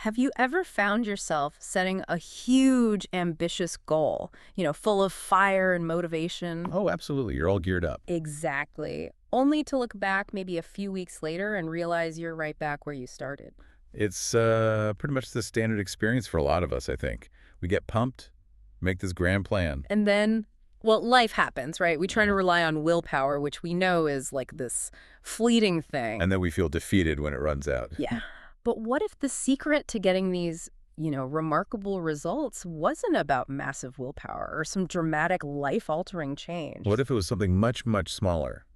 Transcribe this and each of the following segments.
Have you ever found yourself setting a huge, ambitious goal, full of fire and motivation? Oh, absolutely. You're all geared up. Exactly. Only to look back maybe a few weeks later and realize you're right back where you started. It's pretty much the standard experience for a lot of us, I think. We get pumped, make this grand plan, And then, well, life happens, right? We try to uh, rely on willpower, which we know is like this fleeting thing. and then we feel defeated when it runs out. Yeah. But what if the secret to getting these, remarkable results wasn't about massive willpower or some dramatic life-altering change? What if it was something much, much smaller,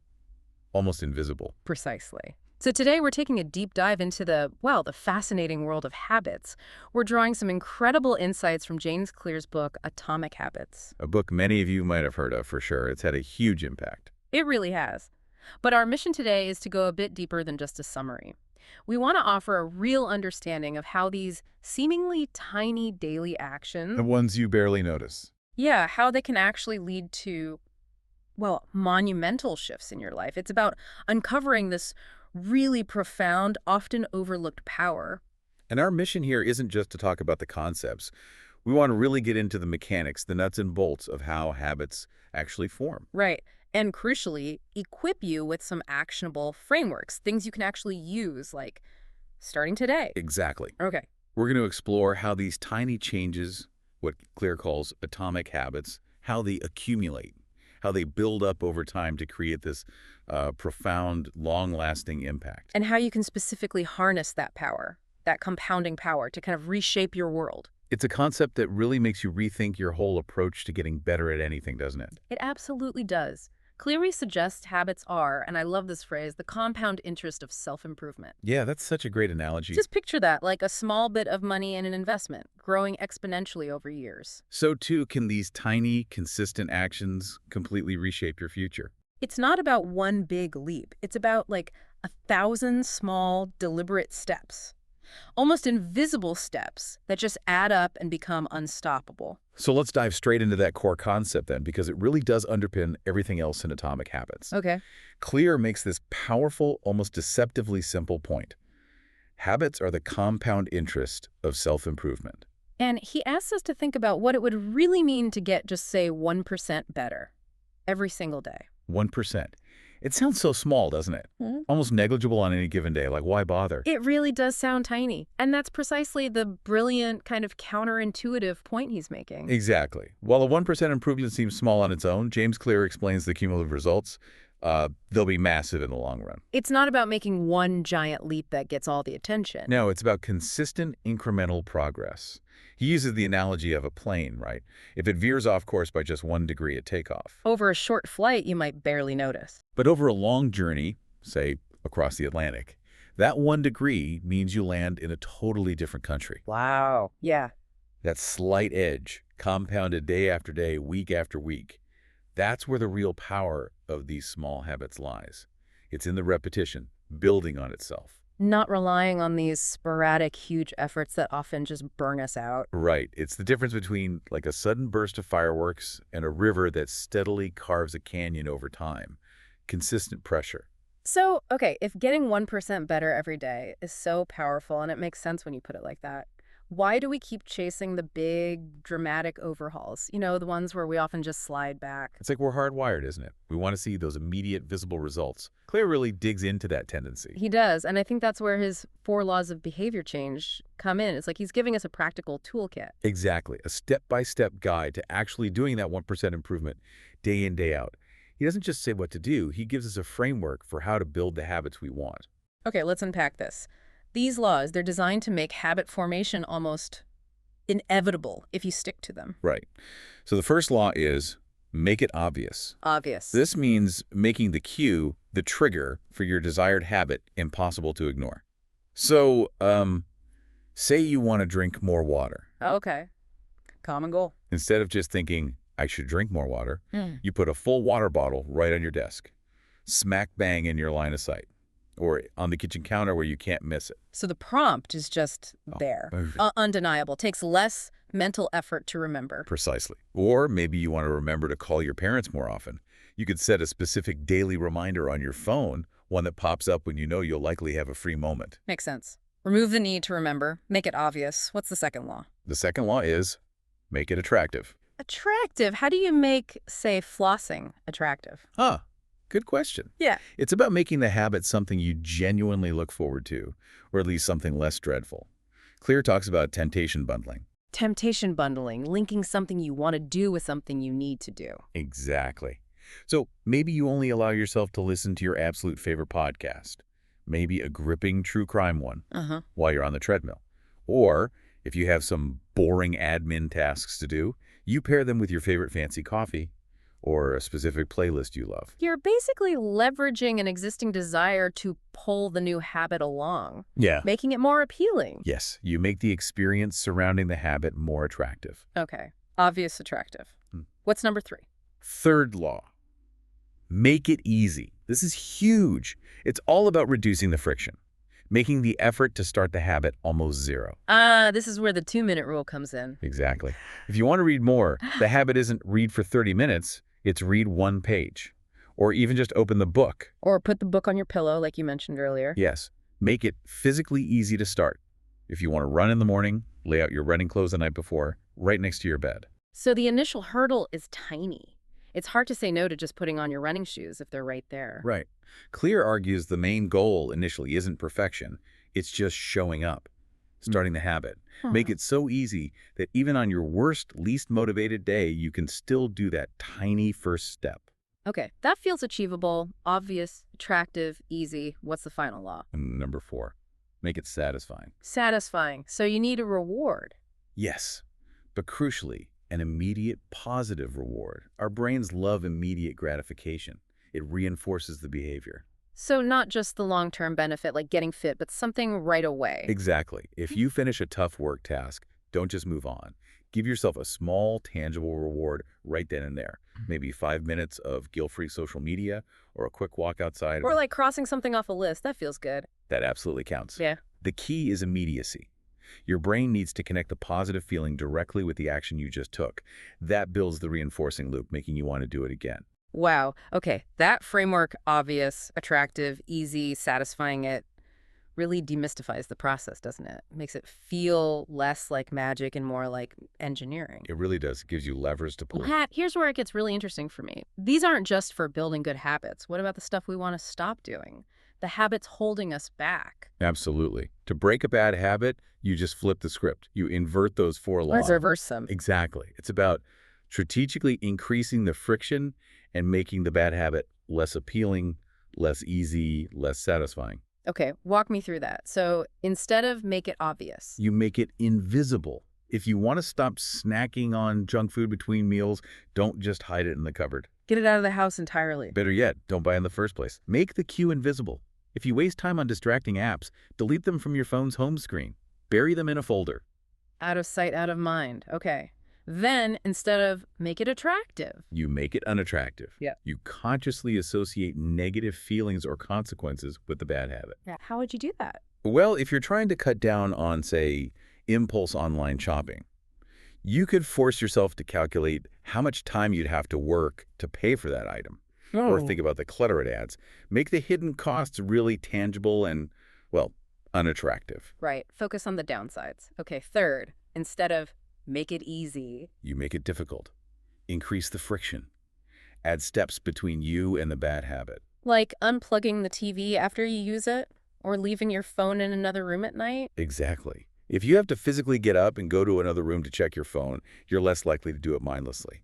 almost invisible? Precisely. So today we're taking a deep dive into the fascinating world of habits. We're drawing some incredible insights from James Clear's book, Atomic Habits. A book many of you might have heard of for sure. It's had a huge impact. It really has. But our mission today is to go a bit deeper than just a summary. We want to offer a real understanding of how these seemingly tiny daily actions, The ones you barely notice. yeah, how they can actually lead to, well, monumental shifts in your life. It's about uncovering this really profound, often overlooked power. And our mission here isn't just to talk about the concepts. We want to really get into the mechanics, the nuts and bolts of how habits actually form. Right. And crucially, equip you with some actionable frameworks, things you can actually use, like starting today. Exactly. Okay. We're going to explore how these tiny changes, what Clear calls atomic habits, how they accumulate, how they build up over time to create this profound, long-lasting impact. And how you can specifically harness that power, that compounding power, to kind of reshape your world. It's a concept that really makes you rethink your whole approach to getting better at anything, doesn't it? It absolutely does. Cleary suggests habits are, and I love this phrase, the compound interest of self-improvement. Yeah, that's such a great analogy. Just picture that, like a small bit of money in an investment, growing exponentially over years. So too can these tiny, consistent actions completely reshape your future. It's not about one big leap. It's about like 1,000 small, deliberate steps. Almost invisible steps that just add up and become unstoppable. So let's dive straight into that core concept then, because it really does underpin everything else in Atomic Habits. Okay. Clear makes this powerful, almost deceptively simple point. Habits are the compound interest of self-improvement. And he asks us to think about what it would really mean to get just, say, 1% better every single day. 1%. It sounds so small, doesn't it? Almost negligible on any given day. Like, why bother? It really does sound tiny. And that's precisely the brilliant, kind of counterintuitive point he's making. Exactly. While a 1% improvement seems small on its own, James Clear explains the cumulative results. They'll be massive in the long run. It's not about making one giant leap that gets all the attention. No, it's about consistent incremental progress. He uses the analogy of a plane, right? If it veers off course by just 1 degree at takeoff. Over a short flight, you might barely notice. But over a long journey, say across the Atlantic, that 1 degree means you land in a totally different country. Wow. Yeah. That slight edge, compounded day after day, week after week, that's where the real power of these small habits lies. It's in the repetition, building on itself. Not relying on these sporadic, huge efforts that often just burn us out. Right. It's the difference between like a sudden burst of fireworks and a river that steadily carves a canyon over time. Consistent pressure. So, okay, if getting 1% better every day is so powerful, and it makes sense when you put it like that, why do we keep chasing the big, dramatic overhauls? The ones where we often just slide back. It's like we're hardwired, isn't it? We want to see those immediate, visible results. Claire really digs into that tendency. He does, and I think that's where his 4 laws of behavior change come in. It's like he's giving us a practical toolkit. Exactly. A step-by-step guide to actually doing that 1% improvement day in, day out. He doesn't just say what to do. He gives us a framework for how to build the habits we want. Okay, let's unpack this. These laws, they're designed to make habit formation almost inevitable if you stick to them. Right. So the first law is make it obvious. Obvious. This means making the cue, the trigger for your desired habit, impossible to ignore. So, say you want to drink more water. Okay. Common goal. Instead of just thinking, I should drink more water, you put a full water bottle right on your desk, smack bang in your line of sight, or on the kitchen counter where you can't miss it. So the prompt is just there. Undeniable. Takes less mental effort to remember. Precisely. Or maybe you want to remember to call your parents more often. You could set a specific daily reminder on your phone, one that pops up when you know you'll likely have a free moment. Makes sense. Remove the need to remember. Make it obvious. What's the second law? The second law is make it attractive. Attractive. How do you make, say, flossing attractive? Huh. Good question. Yeah. It's about making the habit something you genuinely look forward to, or at least something less dreadful. Clear talks about temptation bundling. Temptation bundling, linking something you want to do with something you need to do. Exactly. So maybe you only allow yourself to listen to your absolute favorite podcast, maybe a gripping true crime one, while you're on the treadmill. Or if you have some boring admin tasks to do, you pair them with your favorite fancy coffee or a specific playlist you love. You're basically leveraging an existing desire to pull the new habit along, Yeah. making it more appealing. Yes, you make the experience surrounding the habit more attractive. Okay. Obvious attractive. What's number 3? Third law, make it easy. This is huge. It's all about reducing the friction, making the effort to start the habit almost zero. This is where the 2-minute rule comes in. Exactly. If you want to read more, the habit isn't read for 30 minutes, it's read one page. Or even just open the book. Or put the book on your pillow, like you mentioned earlier. Yes, make it physically easy to start. If you want to run in the morning, lay out your running clothes the night before, right next to your bed. So the initial hurdle is tiny. It's hard to say no to just putting on your running shoes if they're right there. Right. Clear argues the main goal initially isn't perfection, it's just showing up, starting the habit. Make it so easy that even on your worst, least motivated day, you can still do that tiny first step. Okay, that feels achievable, obvious, attractive, easy. What's the final law? And number 4, make it satisfying. Satisfying. So you need a reward. Yes, but crucially, an immediate positive reward. Our brains love immediate gratification. It reinforces the behavior. So not just the long-term benefit like getting fit, but something right away. Exactly. If you finish a tough work task, don't just move on. Give yourself a small, tangible reward right then and there. Maybe 5 minutes of guilt-free social media or a quick walk outside. Or like crossing something off a list. That feels good. That absolutely counts. Yeah. The key is immediacy. Your brain needs to connect the positive feeling directly with the action you just took. That builds the reinforcing loop, making you want to do it again. Wow. Okay. That framework, obvious, attractive, easy, satisfying it, really demystifies the process, doesn't it? Makes it feel less like magic and more like engineering. It really does. It gives you levers to pull. Pat, here's where it gets really interesting for me. These aren't just for building good habits. What about the stuff we want to stop doing? The habits holding us back. Absolutely. To break a bad habit, you just flip the script. You invert those 4 laws. Let's reverse them. Exactly. It's about strategically increasing the friction and making the bad habit less appealing, less easy, less satisfying. Okay, walk me through that. So instead of make it obvious. You make it invisible. If you want to stop snacking on junk food between meals, don't just hide it in the cupboard. Get it out of the house entirely. Better yet, don't buy in the first place. Make the cue invisible. If you waste time on distracting apps, delete them from your phone's home screen. Bury them in a folder. Out of sight, out of mind. Okay. Then, instead of make it attractive. You make it unattractive. Yeah. You consciously associate negative feelings or consequences with the bad habit. Yeah. How would you do that? Well, if you're trying to cut down on, say, impulse online shopping, you could force yourself to calculate how much time you'd have to work to pay for that item. Or think about the clutter it adds. Make the hidden costs really tangible and, well, unattractive. Right. Focus on the downsides. Okay. Third, instead of make it easy. You make it difficult. Increase the friction. Add steps between you and the bad habit. Like unplugging the TV after you use it? Or leaving your phone in another room at night? Exactly. If you have to physically get up and go to another room to check your phone, you're less likely to do it mindlessly.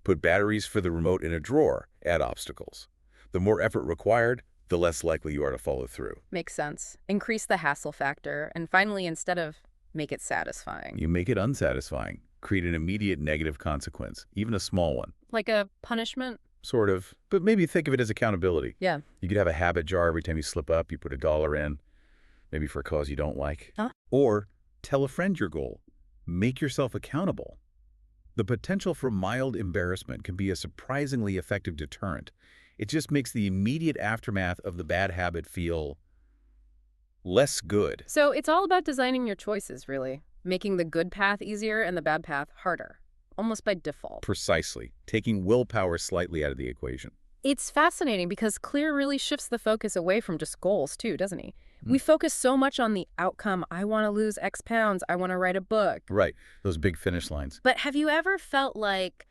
Put batteries for the remote in a drawer. Add obstacles. The more effort required, the less likely you are to follow through. Makes sense. Increase the hassle factor. And finally, instead of make it satisfying. You make it unsatisfying. Create an immediate negative consequence, even a small one. Like a punishment? Sort of. But maybe think of it as accountability. Yeah. You could have a habit jar every time you slip up, you put $1 in, maybe for a cause you don't like. Huh? Or tell a friend your goal. Make yourself accountable. The potential for mild embarrassment can be a surprisingly effective deterrent. It just makes the immediate aftermath of the bad habit feel less good. So it's all about designing your choices, really. Making the good path easier and the bad path harder. Almost by default. Precisely. Taking willpower slightly out of the equation. It's fascinating because Clear really shifts the focus away from just goals, too, doesn't he? We focus so much on the outcome. I want to lose X pounds. I want to write a book. Right, those big finish lines. But have you ever felt like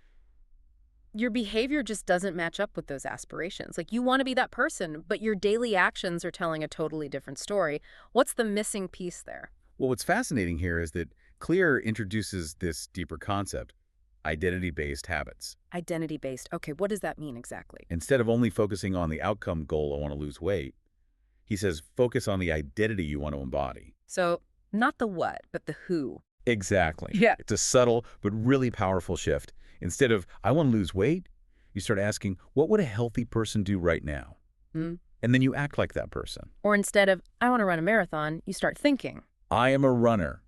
your behavior just doesn't match up with those aspirations? Like you want to be that person, but your daily actions are telling a totally different story. What's the missing piece there? Well, what's fascinating here is that Clear introduces this deeper concept, identity-based habits. Identity-based. Okay, what does that mean exactly? Instead of only focusing on the outcome goal, I want to lose weight, he says focus on the identity you want to embody. So not the what, but the who. Exactly. Yeah. It's a subtle but really powerful shift. Instead of, I want to lose weight, you start asking, what would a healthy person do right now? Mm. And then you act like that person. Or instead of, I want to run a marathon, you start thinking. I am a runner.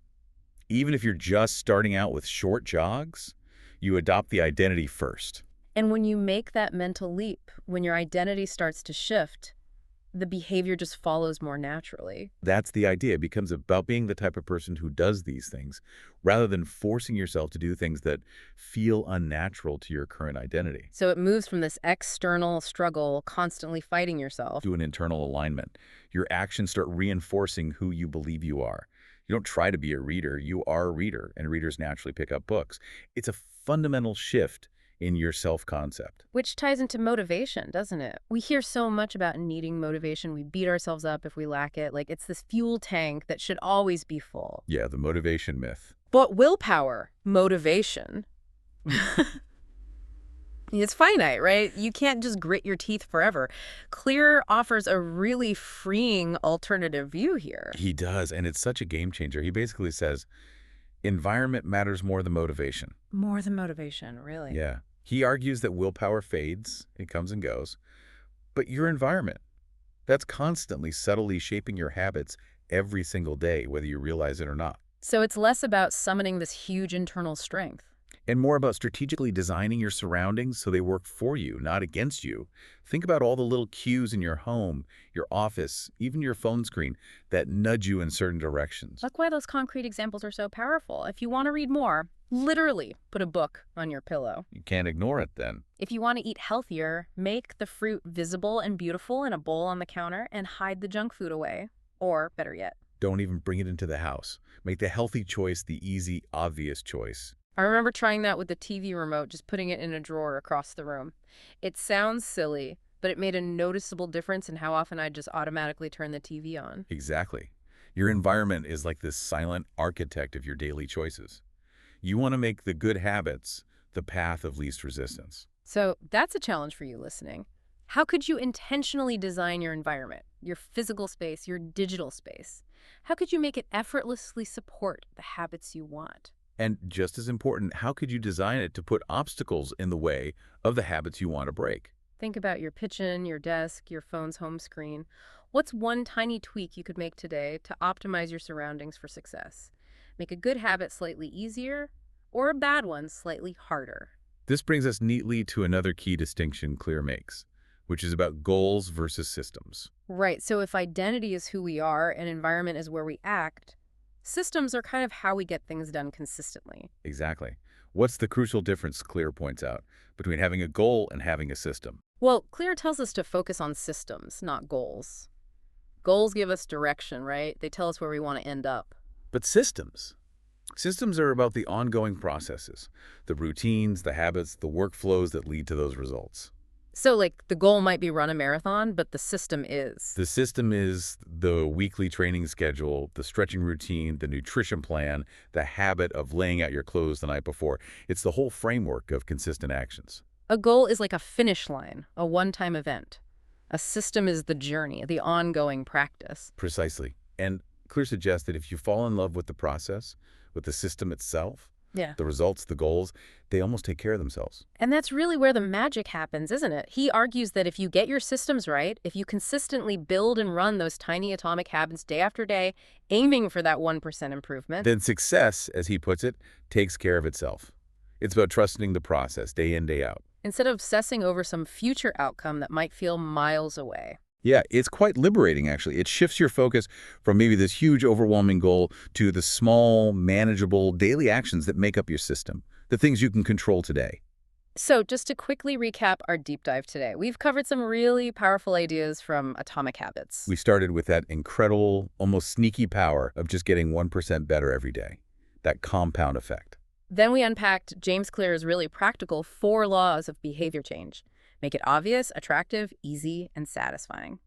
Even if you're just starting out with short jogs, you adopt the identity first. And when you make that mental leap, when your identity starts to shift, the behavior just follows more naturally. That's the idea. It becomes about being the type of person who does these things rather than forcing yourself to do things that feel unnatural to your current identity. So it moves from this external struggle, constantly fighting yourself. To an internal alignment. Your actions start reinforcing who you believe you are. You don't try to be a reader. You are a reader, and readers naturally pick up books. It's a fundamental shift in your self-concept. Which ties into motivation, doesn't it? We hear so much about needing motivation. We beat ourselves up if we lack it. Like it's this fuel tank that should always be full. Yeah, the motivation myth. But willpower, motivation, it's finite, right? You can't just grit your teeth forever. Clear offers a really freeing alternative view here. He does, and it's such a game changer. He basically says, environment matters more than motivation. More than motivation, really. Yeah. He argues that willpower fades, it comes and goes, but your environment, that's constantly subtly shaping your habits every single day, whether you realize it or not. So it's less about summoning this huge internal strength. And more about strategically designing your surroundings so they work for you, not against you. Think about all the little cues in your home, your office, even your phone screen that nudge you in certain directions. Look why those concrete examples are so powerful. If you want to read more, literally put a book on your pillow. You can't ignore it then. If you want to eat healthier, make the fruit visible and beautiful in a bowl on the counter and hide the junk food away. Or, better yet, Don't even bring it into the house. Make the healthy choice the easy, obvious choice. I remember trying that with the TV remote, just putting it in a drawer across the room. It sounds silly, but it made a noticeable difference in how often I'd just automatically turn the TV on. Exactly. Your environment is like this silent architect of your daily choices. You want to make the good habits the path of least resistance. So that's a challenge for you listening. How could you intentionally design your environment, your physical space, your digital space? How could you make it effortlessly support the habits you want? And just as important, how could you design it to put obstacles in the way of the habits you want to break? Think about your kitchen, your desk, your phone's home screen. What's one tiny tweak you could make today to optimize your surroundings for success? Make a good habit slightly easier or a bad one slightly harder. This brings us neatly to another key distinction Clear makes, which is about goals versus systems. Right, so if identity is who we are and environment is where we act, systems are kind of how we get things done consistently. Exactly. What's the crucial difference, Clear points out, between having a goal and having a system? Well, Clear tells us to focus on systems, not goals. Goals give us direction, right? They tell us where we want to end up. But systems? Systems are about the ongoing processes, the routines, the habits, the workflows that lead to those results. So, like, the goal might be run a marathon, but the system is. The system is the weekly training schedule, the stretching routine, the nutrition plan, the habit of laying out your clothes the night before. It's the whole framework of consistent actions. A goal is like a finish line, a one-time event. A system is the journey, the ongoing practice. Precisely. And Clear suggests that if you fall in love with the process, with the system itself, Yeah. the results, the goals, they almost take care of themselves. And that's really where the magic happens, isn't it? He argues that if you get your systems right, if you consistently build and run those tiny atomic habits day after day, aiming for that 1% improvement, Then success, as he puts it, takes care of itself. It's about trusting the process day in, day out. instead of obsessing over some future outcome that might feel miles away. Yeah, it's quite liberating, actually. It shifts your focus from maybe this huge, overwhelming goal to the small, manageable, daily actions that make up your system, the things you can control today. So, just to quickly recap our deep dive today, we've covered some really powerful ideas from Atomic Habits. We started with that incredible, almost sneaky power of just getting 1% better every day, that compound effect. Then we unpacked James Clear's really practical 4 laws of behavior change. Make it obvious, attractive, easy, and satisfying.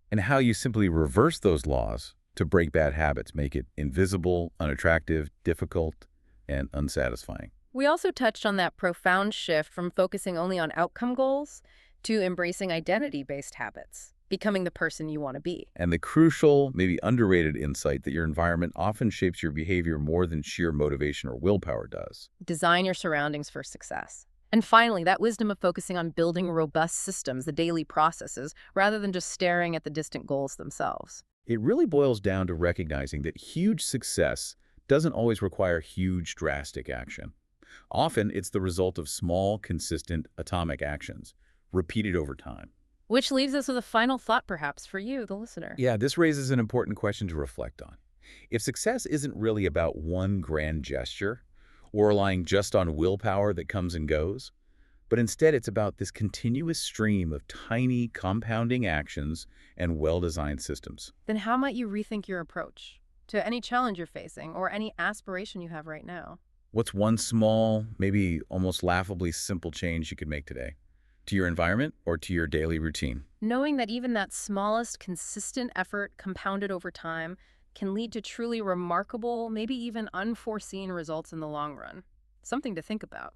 And how you simply reverse those laws to break bad habits, make it invisible, unattractive, difficult, and unsatisfying. We also touched on that profound shift from focusing only on outcome goals to embracing identity-based habits, becoming the person you want to be. And the crucial, maybe underrated insight that your environment often shapes your behavior more than sheer motivation or willpower does. Design your surroundings for success. And finally, that wisdom of focusing on building robust systems, the daily processes, rather than just staring at the distant goals themselves. It really boils down to recognizing that huge success doesn't always require huge, drastic action. Often, it's the result of small, consistent, atomic actions, repeated over time. Which leaves us with a final thought, perhaps, for you, the listener. Yeah, this raises an important question to reflect on. If success isn't really about one grand gesture, or relying just on willpower that comes and goes, but instead it's about this continuous stream of tiny, compounding actions and well-designed systems. Then how might you rethink your approach to any challenge you're facing or any aspiration you have right now? What's one small, maybe almost laughably simple change you could make today? To your environment or to your daily routine? Knowing that even that smallest, consistent effort compounded over time can lead to truly remarkable, maybe even unforeseen results in the long run. Something to think about.